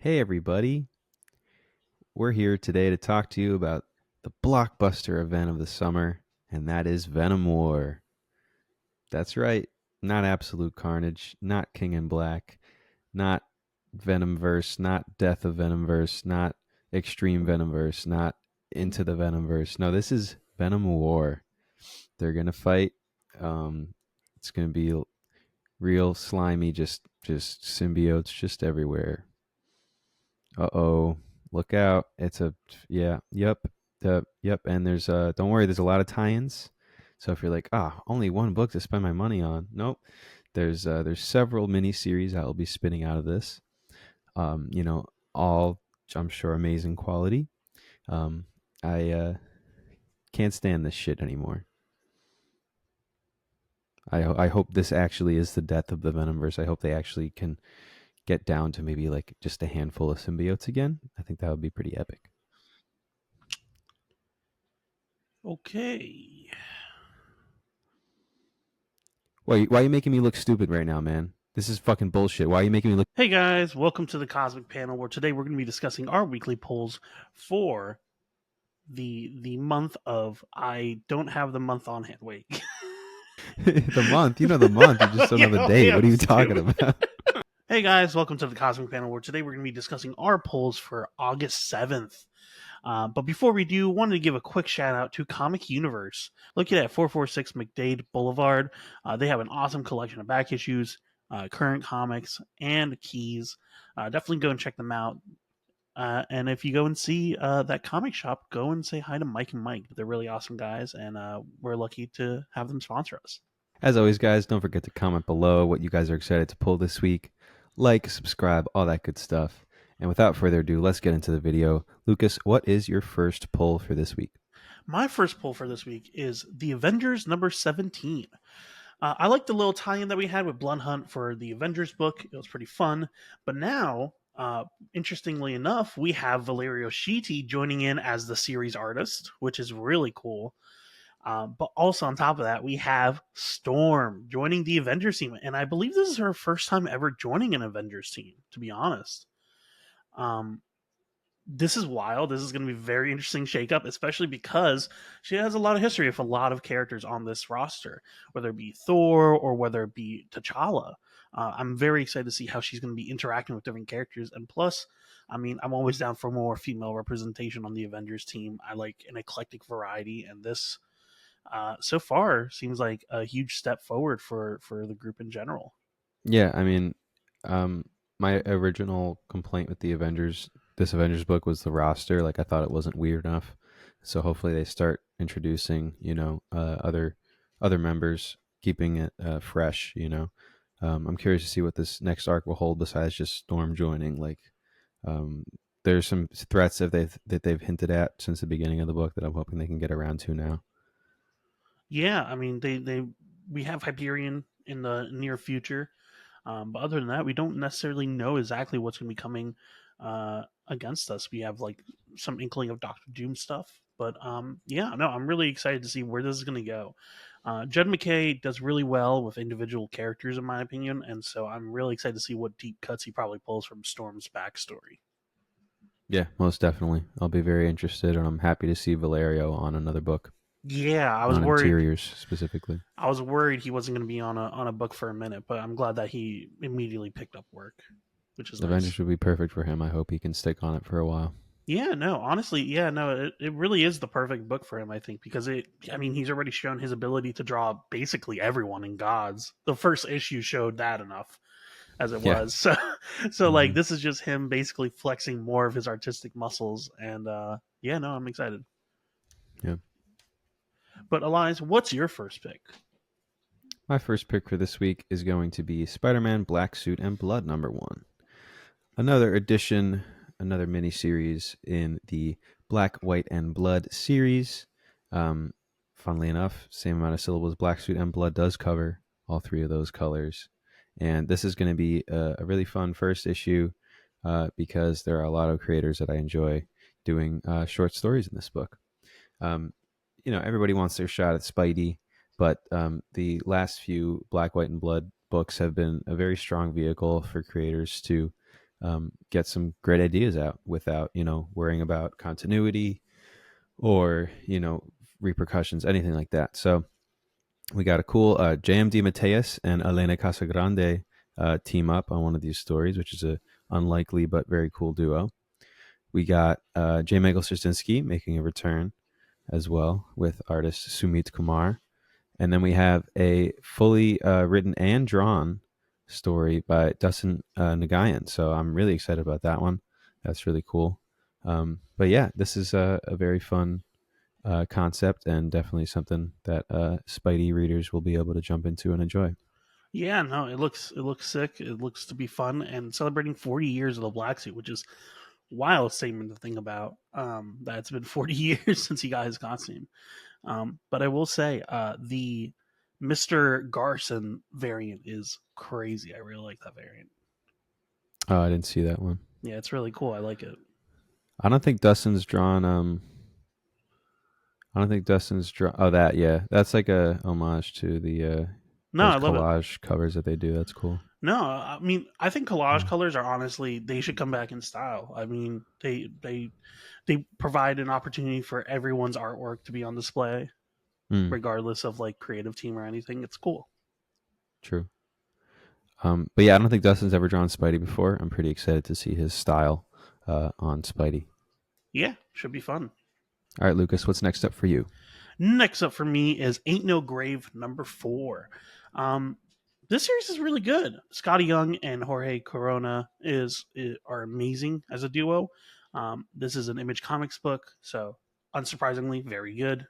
Hey, everybody. We're here today to talk to you about the blockbuster event of the summer, and that is Venom War. That's right. Not Absolute Carnage, not King in Black, not Venomverse, not Death of Venomverse, not Extreme Venomverse, not Into the Venomverse. No, this is Venom War. They're going to fight. It's going to be real slimy, just symbiotes just everywhere. Uh-oh. Look out. It's a yep. And there's don't worry, there's a lot of tie-ins. So if you're like, only one book to spend my money on. Nope. There's several mini series that will be spinning out of this. You know, all I'm sure amazing quality. I can't stand this shit anymore. I hope this actually is the death of the Venomverse. I hope they actually can get down to maybe like just a handful of symbiotes again. I think that would be pretty epic. Okay. Why are you making me look stupid right now, man? This is fucking bullshit. Why are you making me look? Hey guys, welcome to the Cosmic Panel, where today we're going to be discussing our weekly polls for the month of. I don't have the month on hand. Wait. The month? You know the month. You just don't know the date. What are I'm you talking stupid. about? Hey guys, welcome to the Cosmic Panel, where today we're going to be discussing our polls for August 7th. But before we do, wanted to give a quick shout out to Comic Universe. Located at 446 McDade Boulevard. They have an awesome collection of back issues, current comics, and keys. Definitely go and check them out. And if you go and see that comic shop, go and say hi to Mike and Mike. They're really awesome guys, and we're lucky to have them sponsor us. As always, guys, don't forget to comment below what you guys are excited to pull this week. Like, subscribe, all that good stuff. And without further ado, let's get into the video. Lucas, what is your first pull for this week? My first pull for this week is The Avengers number 17. I like the little tie-in that we had with Blunt Hunt for the Avengers book. It was pretty fun. But now, interestingly enough, we have Valerio Schiti joining in as the series artist, which is really cool. But also on top of that, we have Storm joining the Avengers team, and I believe this is her first time ever joining an Avengers team. To be honest, um, this is wild. This is going to be a very interesting shakeup, especially because she has a lot of history with a lot of characters on this roster, whether it be Thor or whether it be T'Challa. I'm very excited to see how she's going to be interacting with different characters. And plus, I mean, I'm always down for more female representation on the Avengers team. I like an eclectic variety, and this so far seems like a huge step forward for the group in general. Yeah, I mean, um, my original complaint with this Avengers book was the roster. Like, I thought it wasn't weird enough. So hopefully they start introducing, other members, keeping it fresh. I'm curious to see what this next arc will hold besides just Storm joining. Like, um, there's some threats that they've hinted at since the beginning of the book that I'm hoping they can get around to now. Yeah, I mean they we have Hyperion in the near future. But other than that, we don't necessarily know exactly what's going to be coming against us. We have like some inkling of Doctor Doom stuff, but yeah, no, I'm really excited to see where this is going to go. Jed McKay does really well with individual characters, in my opinion, and so I'm really excited to see what deep cuts he probably pulls from Storm's backstory. Yeah, most definitely. I'll be very interested, and I'm happy to see Valerio on another book Yeah, on interiors specifically. I was worried he wasn't going to be on a book for a minute, but I'm glad that he immediately picked up work, which is nice. Avengers would be perfect for him. I hope he can stick on it for a while. Yeah, no, honestly, yeah, no, it really is the perfect book for him, I think, because I mean, he's already shown his ability to draw basically everyone in gods. The first issue showed that enough as it Yeah. was. So, so like, Hmm. this is just him basically flexing more of his artistic muscles. And, yeah, no, I'm excited. Yeah. But Elias, what's your first pick? My first pick for this week is going to be Spider-Man Black Suit and Blood #1. Another edition, another mini series in the Black, White, and Blood series. Um, Funnily enough, same amount of syllables. Black Suit and Blood does cover all three of those colors. And this is going to be a really fun first issue because there are a lot of creators that I enjoy doing short stories in this book. Um, Everybody wants their shot at Spidey, but the last few Black, White, and Blood books have been a very strong vehicle for creators to get some great ideas out without worrying about continuity or repercussions, anything like that. So we got a cool JMD Mateus and Elena Casagrande team up on one of these stories, which is a unlikely but very cool duo. We got J. Michael Straczynski making a return as well with artist Sumit Kumar. And then we have a fully written and drawn story by Dustin Nagayan. So I'm really excited about that one. That's really cool. But yeah, this is a very fun concept and definitely something that Spidey readers will be able to jump into and enjoy. Yeah, no, it looks sick. It looks to be fun and celebrating 40 years of the black suit, which is wild statement to think about. That it's been 40 years since he got his costume. But I will say, the Mr. Garson variant is crazy. I really like that variant. Oh, I didn't see that one. Yeah, it's really cool. I like it. I don't think Dustin's drawn. I don't think Dustin's drawn. Oh, that yeah, that's like a homage to the No, those I love it. collage covers that they do. That's cool. No, I mean, I think collage Yeah. colors are honestly they should come back in style. I mean, they provide an opportunity for everyone's artwork to be on display, Mm, regardless of like creative team or anything. It's cool. true. But yeah, I don't think Dustin's ever drawn Spidey before. I'm pretty excited to see his style on Spidey. Yeah, should be fun. All right, Lucas, what's next up for you? Next up for me is Ain't No Grave #4. Um, this series is really good. Scotty Young and Jorge Corona are amazing as a duo. This is an Image Comics book, so unsurprisingly, very good.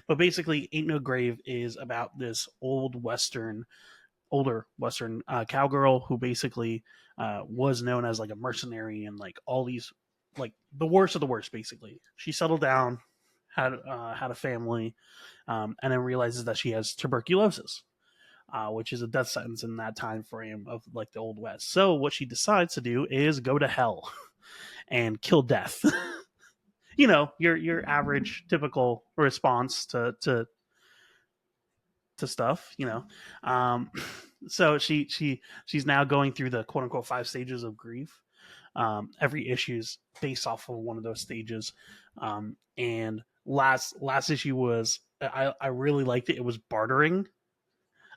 But basically, Ain't No Grave is about this older Western cowgirl who basically was known as like a mercenary and like all these like the worst of the worst. Basically, she settled down, had a family, and then realizes that she has tuberculosis, which is a death sentence in that time frame of like the old west. So what she decides to do is go to hell and kill death. Your average typical response to stuff. So she's now going through the quote unquote 5 stages of grief. Every issue's based off of one of those stages. And last issue was I really liked it. It was bartering,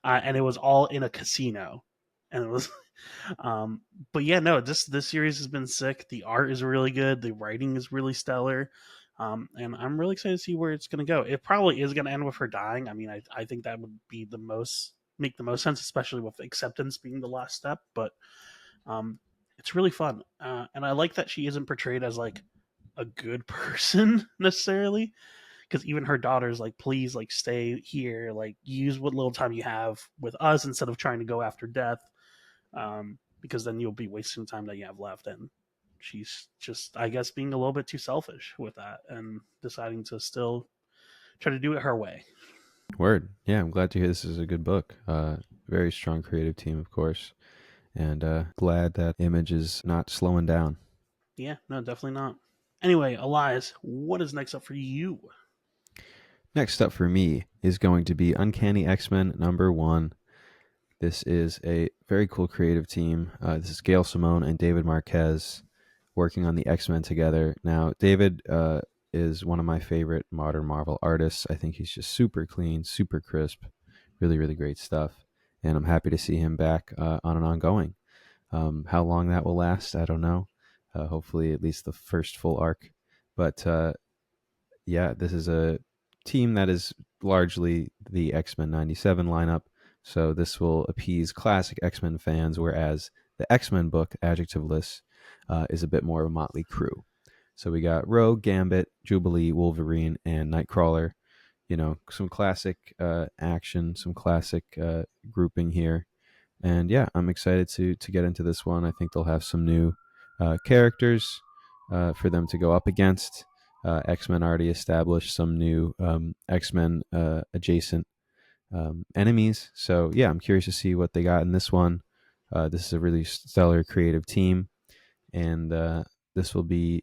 and it was all in a casino, and it was. But yeah, no, this series has been sick. The art is really good. The writing is really stellar. And I'm really excited to see where it's going to go. It probably is going to end with her dying. I mean, I think that would be make the most sense, especially with acceptance being the last step. But um, it's really fun, and I like that she isn't portrayed as like a good person necessarily, because even her daughter's like, please, like, stay here, like, use what little time you have with us instead of trying to go after death, because then you'll be wasting the time that you have left. And she's just, I guess, being a little bit too selfish with that and deciding to still try to do it her way. Word. Yeah, I'm glad to hear this is a good book. Very strong creative team, of course, and glad that Image is not slowing down. Yeah, no, definitely not. Anyway, Elias, what is next up for you? Next up for me is going to be Uncanny X-Men #1. This is a very cool creative team. This is Gail Simone and David Marquez working on the X-Men together. Now, David is one of my favorite modern Marvel artists. I think he's just super clean, super crisp, really, really great stuff. And I'm happy to see him back on an ongoing. How long that will last, I don't know. Hopefully, at least the first full arc. But yeah, this is a team that is largely the X-Men 97 lineup. So this will appease classic X-Men fans, whereas the X-Men book, Adjectiveless, is a bit more of a motley crew. So we got Rogue, Gambit, Jubilee, Wolverine, and Nightcrawler. Some classic action, some classic grouping here. And yeah, I'm excited to get into this one. I think they'll have some new characters for them to go up against. X-Men already established some new X-Men adjacent enemies. So yeah, I'm curious to see what they got in this one. This is a really stellar creative team, and this will be,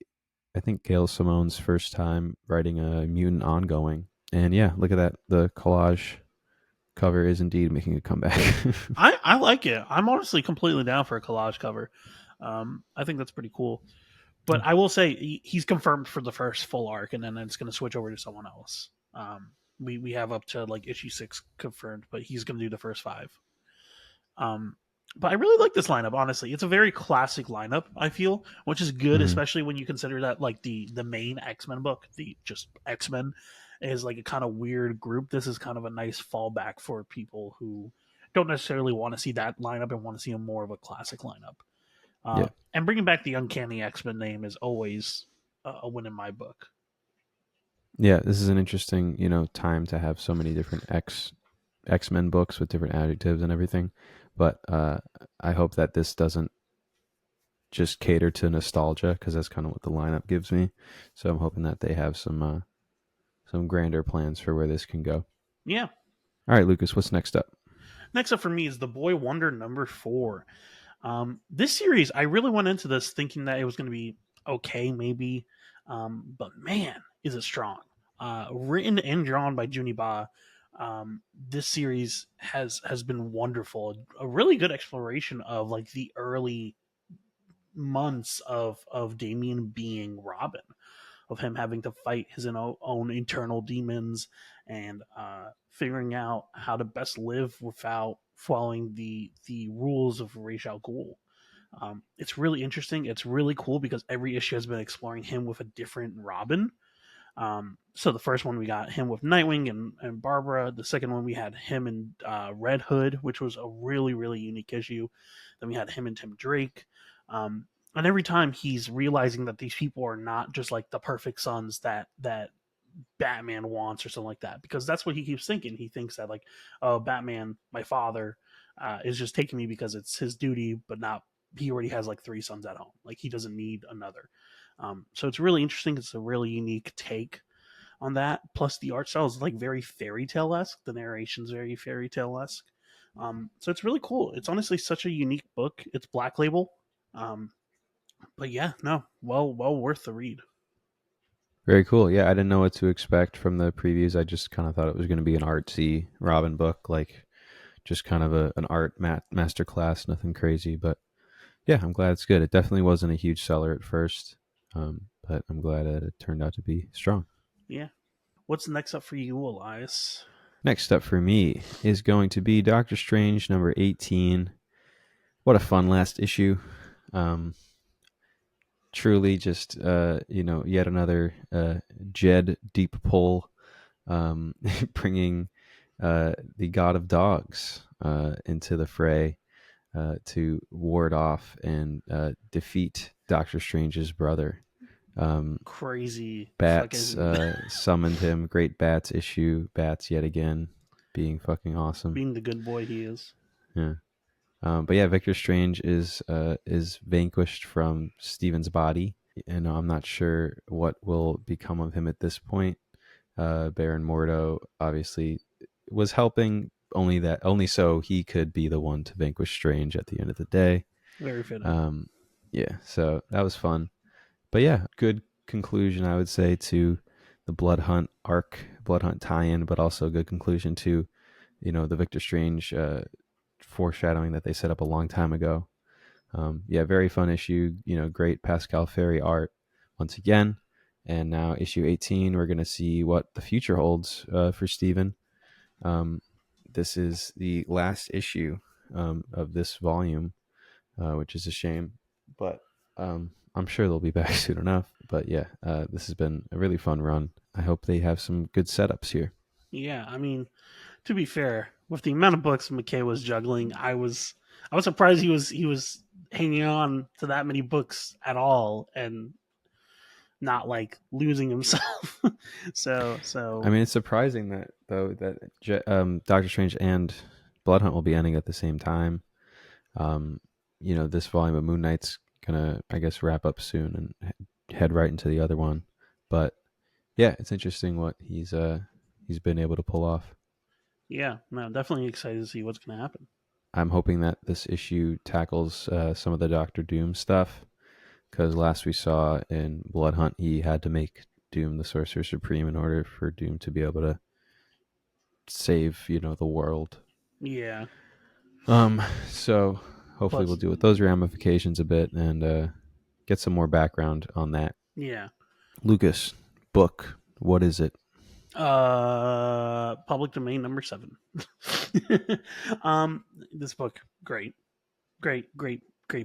I think, Gail Simone's first time writing a mutant ongoing. And yeah, look at that. The collage cover is indeed making a comeback. I like it. I'm honestly completely down for a collage cover. I think that's pretty cool. But I will say he's confirmed for the first full arc, and then it's going to switch over to someone else. We have up to like issue 6 confirmed, but he's going to do the first 5. Um, but I really like this lineup. Honestly, it's a very classic lineup. I feel, which is good, Mm-hmm. especially when you consider that like the main X Men book, the just X Men, is like a kind of weird group. This is kind of a nice fallback for people who don't necessarily want to see that lineup and want to see a more of a classic lineup. Yeah. And bringing back the Uncanny X Men name is always a win in my book. Yeah, this is an interesting, time to have so many different X-Men books with different adjectives and everything. But I hope that this doesn't just cater to nostalgia, because that's kind of what the lineup gives me. So I'm hoping that they have some grander plans for where this can go. Yeah. All right, Lucas, what's next up? Next up for me is the Boy Wonder #4. This series, I really went into this thinking that it was going to be okay, maybe, but man, is it strong! Written and drawn by Juniba, this series has been wonderful. A really good exploration of like the early months of Damien being Robin, of him having to fight his own internal demons and figuring out how to best live without following the rules of Ra's al Ghul. It's really interesting. It's really cool because every issue has been exploring him with a different Robin. So the first one we got him with Nightwing and Barbara. The second one we had him and Red Hood, which was a really unique issue. Then we had him and Tim Drake. And every time he's realizing that these people are not just like the perfect sons that Batman wants or something like that, because that's what he keeps thinking. He thinks that like, oh, Batman, my father, is just taking me because it's his duty, but not. He already has like 3 sons at home. Like he doesn't need another. So it's really interesting. It's a really unique take on that. Plus, the art style is like very fairy tale esque. The narration's very fairy tale esque. So it's really cool. It's honestly such a unique book. It's Black Label. But yeah, no, well worth the read. Very cool. Yeah, I didn't know what to expect from the previews. I just kind of thought it was going to be an artsy Robin book, like just kind of an art master class, nothing crazy. But yeah, I'm glad it's good. It definitely wasn't a huge seller at first, but I'm glad that it turned out to be strong. Yeah. What's next up for you, Elias? Next up for me is going to be Doctor Strange number 18. What a fun last issue. Truly just, yet another Jed deep pull, bringing the god of dogs into the fray to ward off and defeat Doctor Strange's brother. Crazy Bats fucking summoned him. Great Bats issue. Bats yet again being fucking awesome. being the good boy he is. Yeah. But yeah, Victor Strange is vanquished from Stephen's body, and I'm not sure what will become of him at this point. Baron Mordo obviously was helping, only so he could be the one to vanquish Strange at the end of the day. Very fitting. Um, yeah, so that was fun. But yeah, good conclusion, I would say, to the Blood Hunt arc, Blood Hunt tie-in, but also a good conclusion to, the Victor Strange foreshadowing that they set up a long time ago. Yeah, very fun issue. Great Pascal Ferry art once again. And now issue 18, we're going to see what the future holds for Stephen. This is the last issue of this volume, which is a shame. But I'm sure they'll be back soon enough. But yeah, this has been a really fun run. I hope they have some good setups here. Yeah, I mean, to be fair, with the amount of books McKay was juggling, I was surprised he was hanging on to that many books at all and not like losing himself. I so mean, it's surprising that though that Doctor Strange and Bloodhunt will be ending at the same time. Um, this volume of Moon Knight's gonna, I guess, wrap up soon and head right into the other one. But yeah, it's interesting what he's been able to pull off. yeah, no, definitely excited to see what's going to happen. I'm hoping that this issue tackles some of the Doctor Doom stuff, because last we saw in Bloodhunt, he had to make Doom the Sorcerer Supreme in order for Doom to be able to save, the world. Yeah, Um, so hopefully we'll Plus, deal with those ramifications a bit and get some more background on that. yeah. Lucas, book, what is it? Public domain number 7. This book, great, great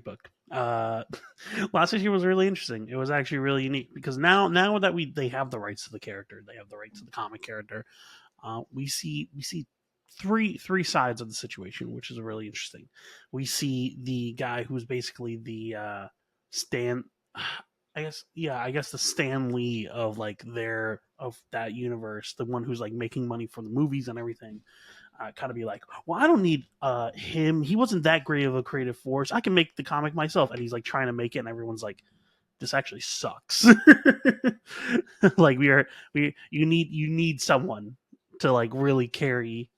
book. Last issue was really interesting. It was actually really unique because now that they have the rights to the character, they have the rights to the comic character. We see three sides of the situation, which is really interesting. We see the guy who's basically the Stan. I guess the Stan Lee of like their of that universe, the one who's like making money from the movies and everything. Kind of be like, well, I don't need him. He wasn't that great of a creative force. I can make the comic myself. And he's like trying to make it, and everyone's like, this actually sucks. Like you need someone to like really carry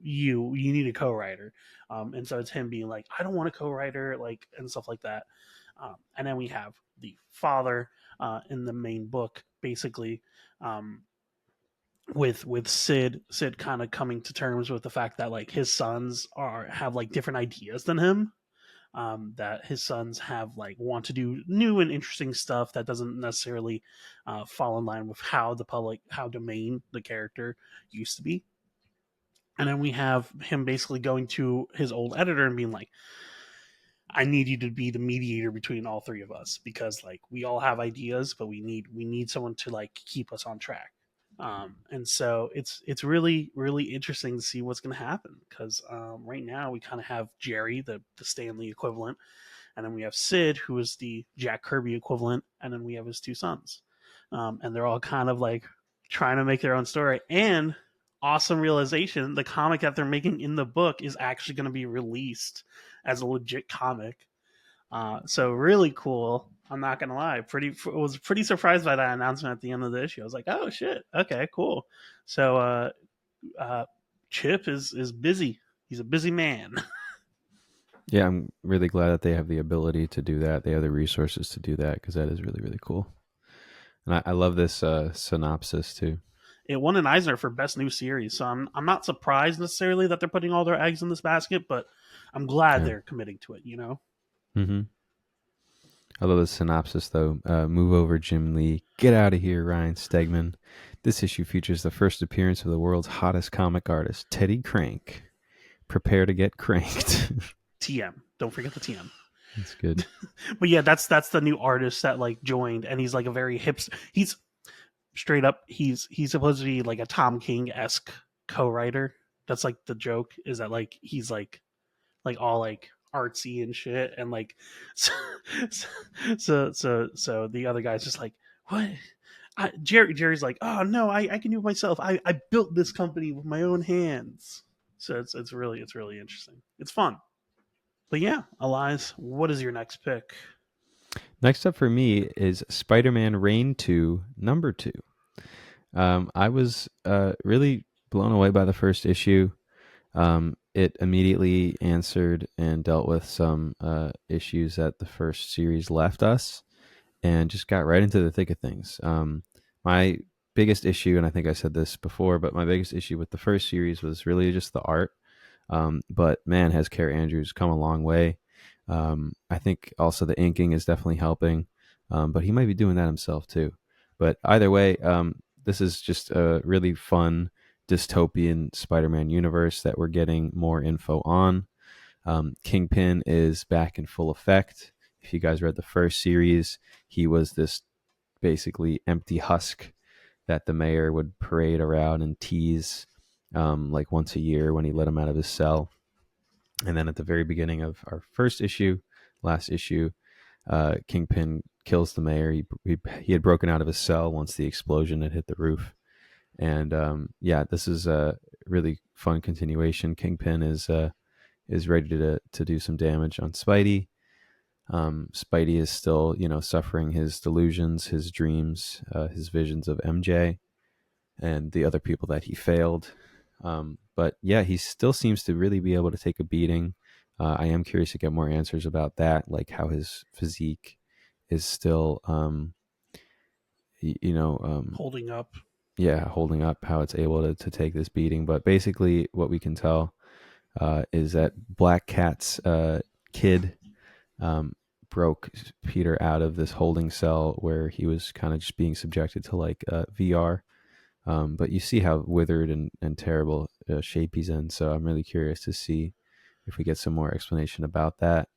you need a co-writer, and so it's him being like, I don't want a co-writer, like, and stuff like that. And then we have the father in the main book basically, um, with Sid kind of coming to terms with the fact that like his sons are have like different ideas than him, that his sons have like want to do new and interesting stuff that doesn't necessarily fall in line with how domain the character used to be. And then we have him basically going to his old editor and being like, I need you to be the mediator between all three of us because like we all have ideas, but we need someone to like keep us on track. And so it's really interesting to see what's going to happen because right now we kind of have Jerry, the Stanley equivalent, and then we have Sid, who is the Jack Kirby equivalent, and then we have his two sons, and they're all kind of like trying to make their own story. And awesome realization, the comic that they're making in the book is actually going to be released as a legit comic. So really cool. I'm not gonna lie. Was pretty surprised by that announcement at the end of the issue. I was like, oh shit, okay, cool. So uh, Chip is busy. He's a busy man. Yeah, I'm really glad that they have the ability to do that. They have the resources to do that because that is really, really cool. And I love this synopsis too. It won an Eisner for best new series, so I'm not surprised necessarily that they're putting all their eggs in this basket, but I'm glad Yeah. they're committing to it. You know. Mm-hmm. I love the synopsis though. Move over, Jim Lee. Get out of here, Ryan Stegman. This issue features the first appearance of the world's hottest comic artist, Teddy Crank. Prepare to get cranked. TM. Don't forget the TM. That's good. But yeah, that's the new artist that like joined, and he's like a very hipster. He's straight up. He's supposed to be like a Tom King esque co-writer. That's like the joke is that like he's like all like artsy and shit, and like so so the other guy's just like, what? Jerry's like, oh no, I can do it myself. I built this company with my own hands. So it's really interesting. It's fun. But yeah, Elias, what is your next pick? Next up for me is Spider-Man Reign 2, number 2. I was really blown away by the first issue. It immediately answered and dealt with some issues that the first series left us and just got right into the thick of things. My biggest issue, and I think I said this before, but my biggest issue with the first series was really just the art. But man, has Care Andrews come a long way. I think also the inking is definitely helping, but he might be doing that himself too. But either way, this is just a really fun dystopian Spider-Man universe that we're getting more info on. Kingpin is back in full effect. If you guys read the first series, he was this basically empty husk that the mayor would parade around and tease like once a year when he let him out of his cell. And then at the very beginning of our first issue, last issue, Kingpin kills the mayor. He had broken out of his cell once the explosion had hit the roof. And yeah, this is a really fun continuation. Kingpin is ready to do some damage on Spidey. Spidey is still, suffering his delusions, his dreams, his visions of MJ and the other people that he failed. But yeah, he still seems to really be able to take a beating. I am curious to get more answers about that, like how his physique is still, Holding up. yeah, holding up, how it's able to take this beating. But basically, what we can tell is that Black Cat's kid um, broke Peter out of this holding cell where he was kind of just being subjected to like VR. But you see how withered and terrible shape he's in. So I'm really curious to see if we get some more explanation about that.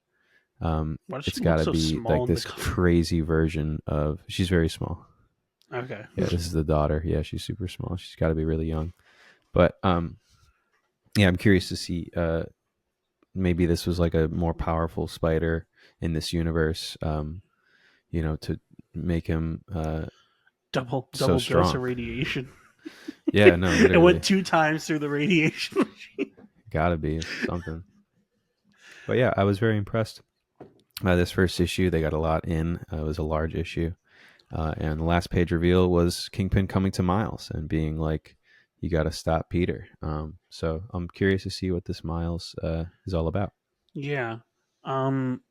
Why does she It's look got to so be small like in the this cover? crazy version of. She's very small. Okay. Yeah, this is the daughter. Yeah, she's super small. She's got to be really young. But yeah, I'm curious to see. Maybe this was like a more powerful spider in this universe. To make him so Double dose strong. of radiation. Yeah, no, It went literally, 2 times through the radiation machine. gotta be something. But yeah, I was very impressed by this first issue. They got a lot in. It was a large issue, and the last page reveal was Kingpin coming to Miles and being like, "You got to stop Peter." So I'm curious to see what this Miles is all about. Yeah. Um.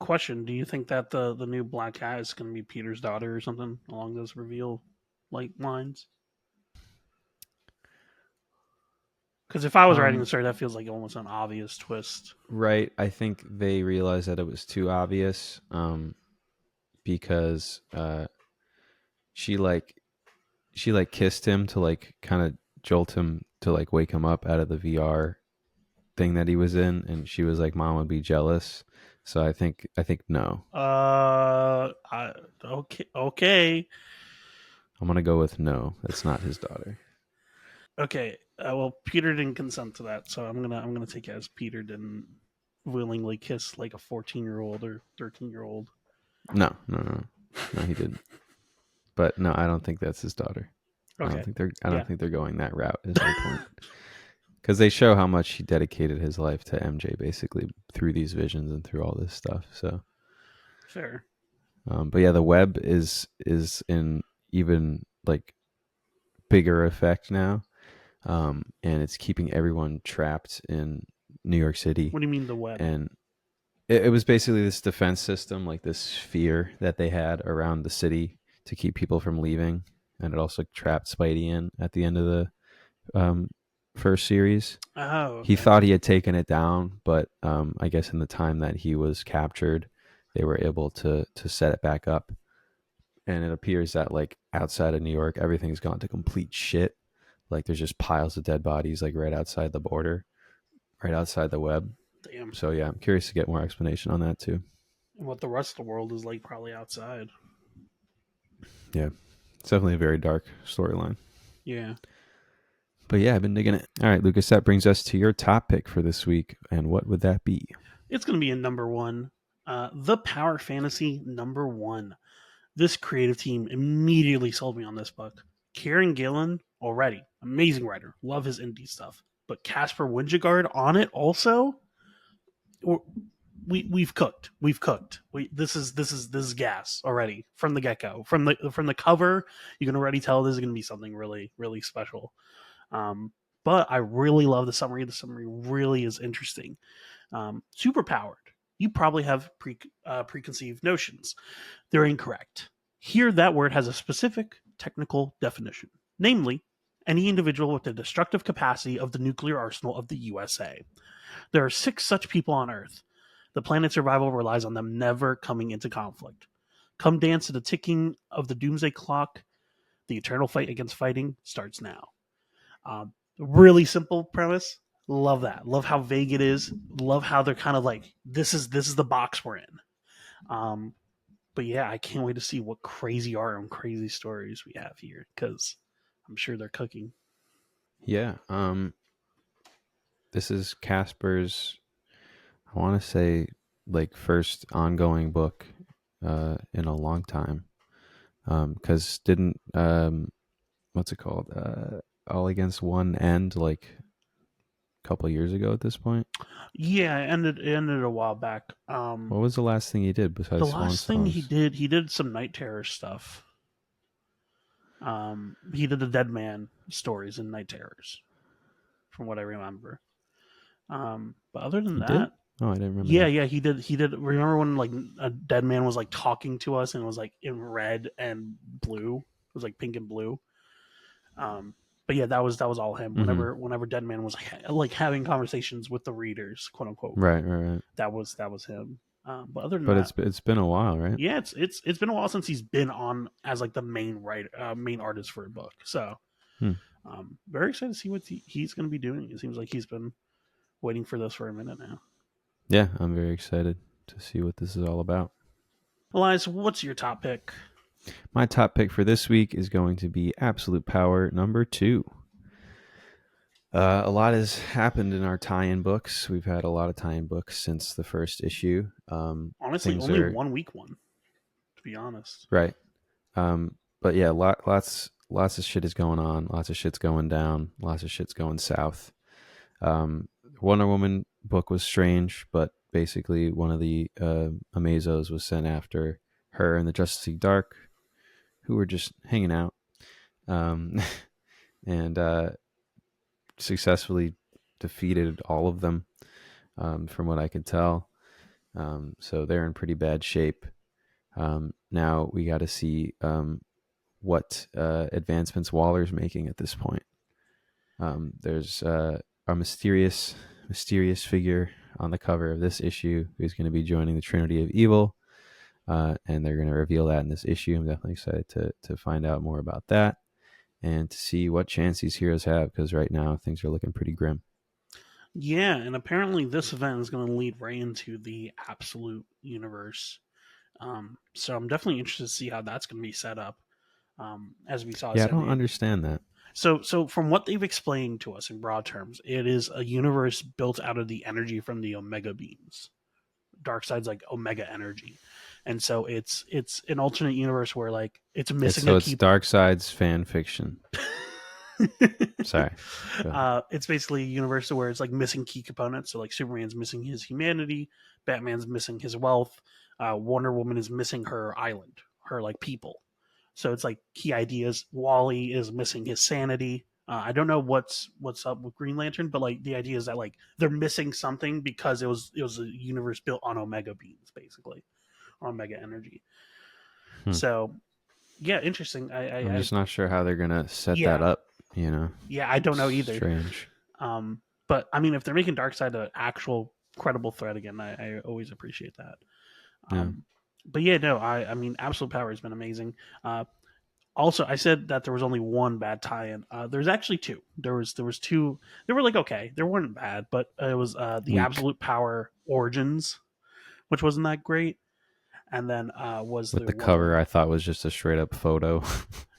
Question: do you think that the new Black Cat is going to be Peter's daughter or something along those reveal like lines? Because if I was writing the Um, story, that feels like almost an obvious twist. right. I think they realized that it was too obvious. Because she like she like kissed him to like kind of jolt him to like wake him up out of the VR thing that he was in, and she was like, "Mom would be jealous." So I think no. I, okay, okay, I'm gonna go with no. That's not his daughter. okay. Well, Peter didn't consent to that, so I'm gonna take it as Peter didn't willingly kiss like a 14-year-old or 13-year-old. No, no, no, no. He didn't. But no, I don't think that's his daughter. I don't Okay, think they're. I don't yeah, think they're going that route. Is my point. Because they show how much he dedicated his life to MJ, basically through these visions and through all this stuff. So, fair. but yeah, the web is in even like bigger effect now, and it's keeping everyone trapped in New York City. What do you mean the web? And it was basically this defense system, like this sphere that they had around the city to keep people from leaving, and it also trapped Spidey in at the end of the um, first series. Oh, He okay. thought he had taken it down, but I guess in the time that he was captured, they were able to set it back up. And it appears that like outside of New York, everything's gone to complete shit. Like there's just piles of dead bodies like right outside the border, right outside the web. Damn. So yeah, I'm curious to get more explanation on that too. And what the rest of the world is like, probably outside. Yeah, it's definitely a very dark storyline. Yeah, But yeah, I've been digging it. All right, Lucas, that brings us to your top pick for this week, and what would that be? it's gonna be a number one. The Power Fantasy number one. This creative team immediately sold me on this book. Kieran Gillen, already amazing writer, love his indie stuff. But Casper Wingegaard on it also. We've cooked. We've cooked. This is gas already from the get go. From the cover, you can already tell this is going to be something really really special. Um, but I really love the summary. The summary really is interesting. Super powered. You probably have preconceived notions. They're incorrect. Here, that word has a specific technical definition, namely, any individual with the destructive capacity of the nuclear arsenal of the USA. There are 6 such people on Earth. The planet's survival relies on them never coming into conflict. Come dance to the ticking of the doomsday clock. The eternal fight against fighting starts now. Really simple premise. Love that. Love how vague it is. Love how they're kind of like this is the box we're in. Um, but yeah, I can't wait to see what crazy art and crazy stories we have here because I'm sure they're cooking. Yeah, this is Casper's. I want to say like first ongoing book in a long time. Because didn't what's it called? All Against One end like a couple of years ago at this point. Yeah, it ended a while back. What was the last thing he did The besides Swan last thing he Songs? did, he did some Night Terror stuff. He did the Dead Man stories in Night Terrors, from what I remember. But other than He did? that, Oh, I didn't remember yeah, that. yeah, he did. He did. Remember when like a dead man was like talking to us and it was like in red and blue? It was like pink and blue. Um, But yeah, that was all him. Mm-hmm. Whenever Deadman was like having conversations with the readers, quote unquote, Right, right, right. that was him. But other than But that, it's been a while, right? yeah, it's been a while since he's been on as like the main writer, main artist for a book. So Hmm. very excited to see what he's going to be doing. It seems like he's been waiting for this for a minute now. Yeah, I'm very excited to see what this is all about. Elias, what's your top pick? My top pick for this week is going to be Absolute Power #2. A lot has happened in our tie-in books. We've had a lot of tie-in books since the first issue. Honestly, Things only are 1 week one, to be honest. right, but yeah, lots of shit is going on. Lots of shit's going down. Lots of shit's going south. Wonder Woman book was strange, but basically one of the Amazos was sent after her and the Justice League Dark, who were just hanging out, um, and successfully defeated all of them, from what I could tell. So they're in pretty bad shape. Now we got to see what advancements Waller's making at this point. There's a mysterious figure on the cover of this issue who's going to be joining the Trinity of Evil, and they're going to reveal that in this issue. I'm definitely excited to find out more about that and to see what chance these heroes have, because right now things are looking pretty grim. Yeah, and apparently this event is going to lead right into the absolute universe. So I'm definitely interested to see how that's going to be set up. As we saw Yeah, I said, don't understand that. so from what they've explained to us in broad terms, it is a universe built out of the energy from the Omega beams. Darkseid's like Omega energy, and so it's an alternate universe where like it's It's missing a so it's key. Darkseid's fan fiction. Sorry, go ahead. It's basically a universe where it's like missing key components. So like Superman's missing his humanity, Batman's missing his wealth, Wonder Woman is missing her island, her like people. So it's like key ideas. Wally is missing his sanity. I don't know what's up with Green Lantern, but like the idea is that like they're missing something because it was a universe built on Omega beams, basically, on Omega energy. Hmm. So yeah, interesting. I'm I just not sure how they're gonna set that yeah, up. You know, yeah, I don't know either. strange. But I mean, if they're making Darkseid an actual credible threat again, I always appreciate that. Yeah. But yeah, no, I mean, Absolute Power has been amazing. Also, I said that there was only one bad tie-in. There's actually two. There was two. They were like okay, they weren't bad, but it was the Weak. Absolute Power Origins, which wasn't that great, and then was With there the one more? cover, I thought was just a straight up photo.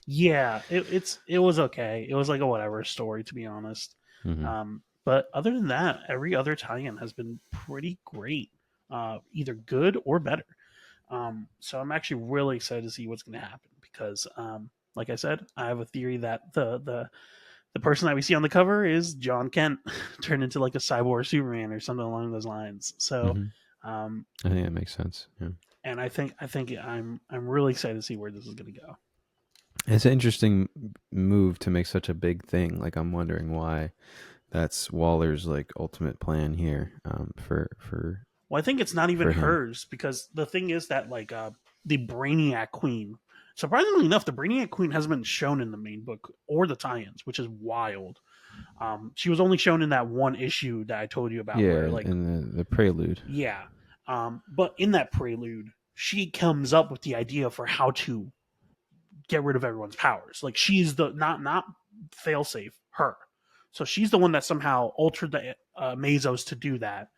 Yeah, it was okay. It was like a whatever story, to be honest. Hmm. But other than that, every other tie-in has been pretty great, either good or better. So I'm actually really excited to see what's going to happen because, like I said, I have a theory that the person that we see on the cover is John Kent turned into like a cyborg Superman or something along those lines. So, Hmm. um, I think that makes sense. Yeah. and I think I'm really excited to see where this is going to go. It's an interesting move to make such a big thing. Like, I'm wondering why that's Waller's like ultimate plan here, Well, I think it's not even for him. hers because the thing is that like the Brainiac Queen. Surprisingly enough, the Brainiac Queen hasn't been shown in the main book or the tie-ins, which is wild. She was only shown in that one issue that I told you about, where Yeah, like and the prelude. yeah, but in that prelude, she comes up with the idea for how to get rid of everyone's powers. Like she's the not failsafe, her. So she's the one that somehow altered the Mazos to do that,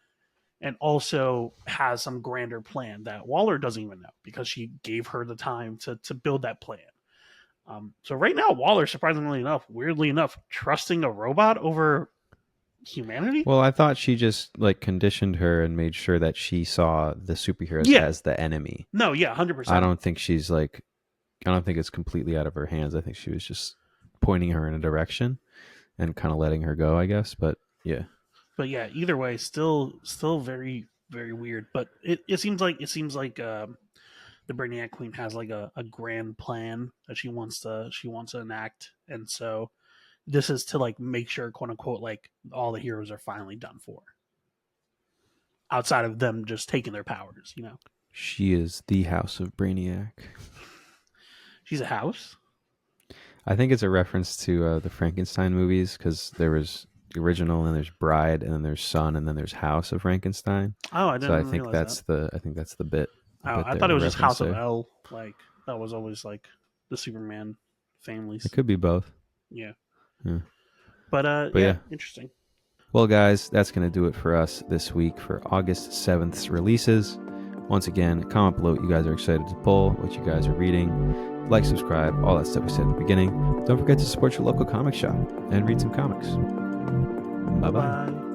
and also has some grander plan that Waller doesn't even know because she gave her the time to build that plan. So right now, Waller, surprisingly enough, weirdly enough, trusting a robot over humanity. Well, I thought she just like conditioned her and made sure that she saw the superheroes Yeah, as the enemy. no, yeah, I 100%. don't think she's like I don't think it's completely out of her hands. I think she was just pointing her in a direction and kind of letting her go, I guess. But yeah. But yeah, either way, still very very weird. But it seems like the Brainiac Queen has like a grand plan that she wants to enact, and so this is to like make sure, quote unquote, like all the heroes are finally done for, outside of them just taking their powers. She is the House of Brainiac. She's a house. I think it's a reference to the Frankenstein movies because there was the original, and there's Bride, and then there's Son, and then there's House of Frankenstein. Oh, I So I didn't think realize that. that's the bit, the Oh, bit I there, thought it the was just reference House of there. L. Like that was always like the Superman It families. could be both. Yeah, Yeah. but But yeah, yeah. interesting. Well, guys, that's going to do it for us this week for August 7th's releases. Once again, comment below what you guys are excited to pull, what you guys are reading. Like, subscribe, all that stuff we said at the beginning. Don't forget to support your local comic shop and read some comics. Bye Bye bye. bye.